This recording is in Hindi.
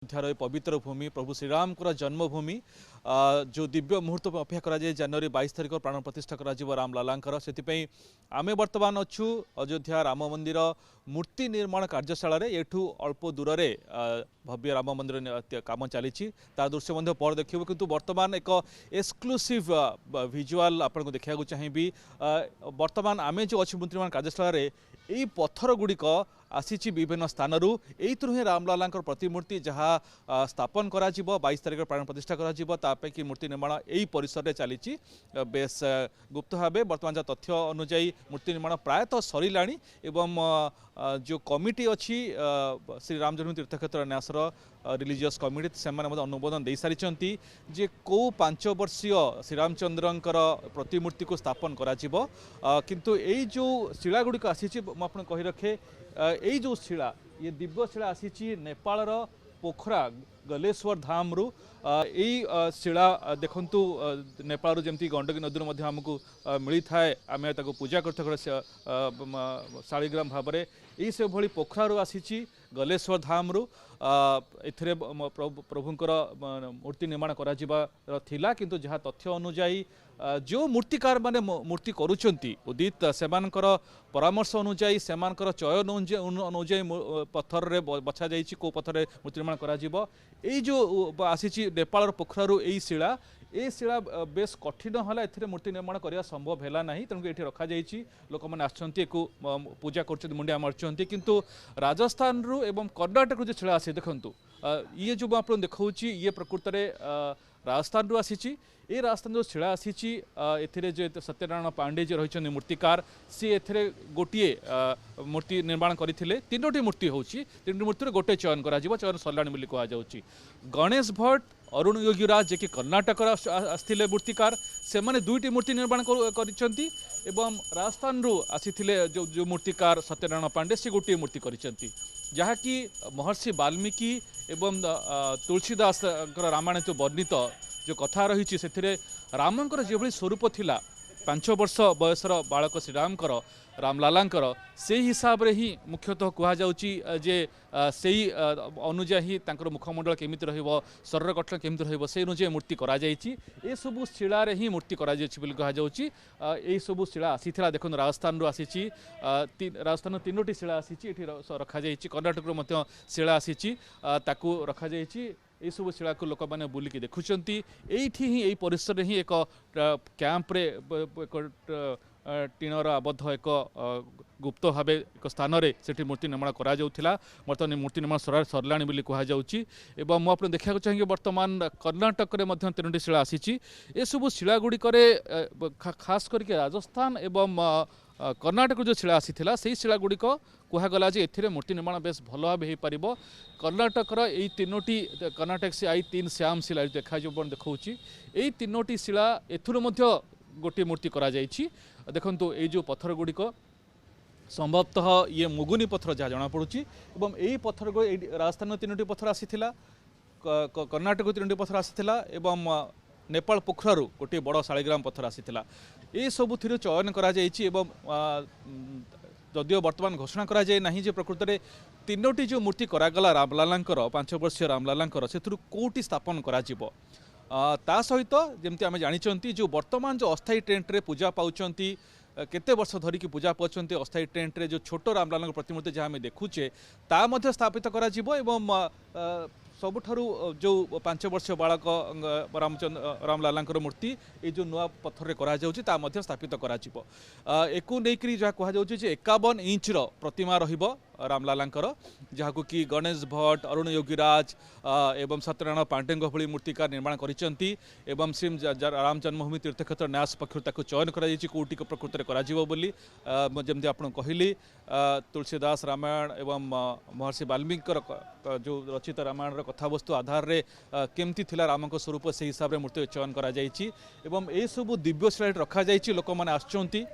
अयोध्यार पवित्र भूमि प्रभु श्रीराम जन्मभूमि जो दिव्य मुहूर्त अपेक्षा करा जनवरी 22 तारिख प्राण प्रतिष्ठा कर रामलालांकर से आमे वर्तमान अच्छु अयोध्या राम मंदिर मूर्ति निर्माण कार्यशाला एठू अल्प दूर से भव्य राम मंदिर काम चली दृश्य पर देखिए किंतु वर्तमान एक एक्सक्लूसिव विजुआल आपको देखा चाहिए वर्तमान आमे जो अच्छी मूर्ति निर्माण कार्यशाला यही पत्थर गुड़िक आसी विभिन्न स्थान ही रामलाला प्रतिमूर्ति जहाँ स्थापन करा 22 तारिख प्राण प्रतिष्ठा करा मूर्ति निर्माण यही परिसर में चली बेस गुप्त भाव बर्तमान जहाँ तथ्य अनुजाई मूर्ति निर्माण प्रायतः सरला एवं जो कमिटी अच्छी श्री राम जन्म तीर्थक्षेत्र न्यासर रिलीजियस कमिटी से अनुमोदन दे सारी जे कौ 5 वर्षीय श्रीरामचंद्रंकर प्रतिमूर्ति को स्थापन करा किंतु यही जो शिला गुड़िक आसी मुझे कही रखे यही जो शिला ये दिव्य शिला आसी नेपाल पोखरा गलेश्वर धाम रु यही शिला देखु नेपाल जमी गंडकी नदी आमको मिली थाए आम पूजा कर शालीग्राम भाव में यही से भली पोखरा आसी गलेश्वर धाम रु एथिरे प्रभुंकर मूर्ति निर्माण करा किंतु जहाँ तथ्य अनुजाई जो मूर्तिकार माने मूर्ति करुचंती उदित सेमानकर परामर्श अनुजाई सेमानकर चयन अनुजाई पत्थर रे बछा जाइछि को पत्थर रे मूर्ति निर्माण करा जिवो एई जो आसीछि नेपाल पोखरारु एई शिला ए शिला बेस कठिन होला एथिरे मूर्ति निर्माण करिया संभव हैला नाही तेणु एठी रखा जाइछि लोक माने आछंती को पूजा करछंती मुंडिया मारछंती किंतु राजस्थान रु एवं कर्नाटक रु जे शिला आसी देखंतु ये जो आपन देखौछि ये प्रकृत रे राजस्थान रु आसीछि ये राजस्थान जो शिला आसी जो सत्यनारायण पांडे जी रही मूर्तिकार सी एथिरे गोटे मूर्ति निर्माण करते तीनोटी मूर्ति होची तीनोटी मूर्ति गोटे चयन करा चयन सरलाणी बोली कहुच्छी गणेश भट्ट अरुण योगीराज जे कि कर्नाटक आसते मूर्तिकार से माने दुईटी मूर्ति निर्माण करिसेंती एवं राजस्थान रु आसीथिले जो मूर्तिकार सत्यनारायण पांडे से गोटे मूर्ति करिसेंती जहाँकि महर्षि वाल्मीकि एवं तुलसीदास रामायण जो वर्णित जो कथा रही से रामंकर जो स्वरूप थिला 5 वर्ष बयसर बालक श्रीरामकर रामलालांकर से हिसाब रे ही मुख्यतः कहुच्छी जे से अनुजा ही मुखमंडल केमिति रहिबो शरीर गठन केमिति रहिबो से अनुजा मूर्ति करा जायछि ए सबु शिला रे ही मूर्ति करा जायछि बोली कहुच्छी ए सबु शिला आसीथिला देखो राजस्थान रु आसीछि राजस्थान तीनोटी शिला आसीछि एठी रखा जायछि कर्नाटक रो मध्य शिला आसीछि ताकू रखा जायछि यह सब शिला को लोक मैंने बुलिकी देखुंट यही परिसर ही एक कैंप्रे टीणर आबद्ध एक गुप्त भाव एक स्थान में मूर्ति निर्माण करा बर्तमान मूर्ति निर्माण सरला बोली कहुच्छी एवं मुझे देखा चाहिए बर्तमान कर्नाटक में तीनोटी शिला आसी सब शिला गुड़िक खास करके राजस्थान एवं कर्नाटक जो शिला आसीथिला से शिला गुड़िक कहगला जे एथिरे मूर्ति निर्माण बेस भल भाव हो पार कर्नाटकर यही तीनोटी कर्नाटक से आई 3 श्याम शिला देखा देखा यही तीनोटी शिला एथुर गोटे मूर्ति करा जाइछि देखंतु ये जो पत्थर गुड़िक संभवतः ये मुगुनी पत्थर जहाँ जमापड़ी एवं यही पत्थर राजस्थान तीनोटी पत्थर आसीथिला कर्नाटक तीनोटी पत्थर आसीथिला एवं नेपाल पोखरारु गोटे बड़ शालीग्राम पत्थर आसीथिला ये सबुथिर चयन करा जाइछि एवं जदियो वर्तमान घोषणा करा जाए नहीं जे प्रकृत में तीनोटी जो मूर्ति करागला रामलालांकर 5 वर्षीय रामलालांकर सेथुरु कोटी स्थापन करा जिवो ता सहित जमती आम जानी जो वर्तमान जो अस्थायी टेंट रे पूजा पाउचंती केते वर्ष धरिकी पूजा पाउचंती अस्थायी टेंट रे जो छोट रामलाला प्रतिमूर्ति जहाँ आम देखुचे ता मध्य स्थापित करा जिवो एवं सबुठारु जो 5 वर्ष बालक रामलालांकर मूर्ति ये जो नुआ पत्थर रे करा जाउची ता मध्य स्थापित करा जिवो एको नेकरी जहाँ कहा जाउची जे 51 इंच रो प्रतिमा रहिबो रामलालांकर जहाँ को कि गणेश भट्ट अरुण योगीराज एवं सत्यनारायण पांडे भली मूर्तिकार निर्माण करिसेंती एवं श्री राम जन्मभूमि तीर्थक्षेत्र न्यास पक्षर ताको चयन करा जाइछि कोटी प्रकृत में करा जिवो बोली जमती आपन कहली तुलसीदास रामायण एवं महर्षि वाल्मीकि जो रचित रामायण कथावस्तु आधार रे केमती थिला रामक स्वरूप से हिसाब रे मूर्ति चयन करा जाइछि एवं ए सब दिव्य शिला रखा जाइछि लोक माने आछंती।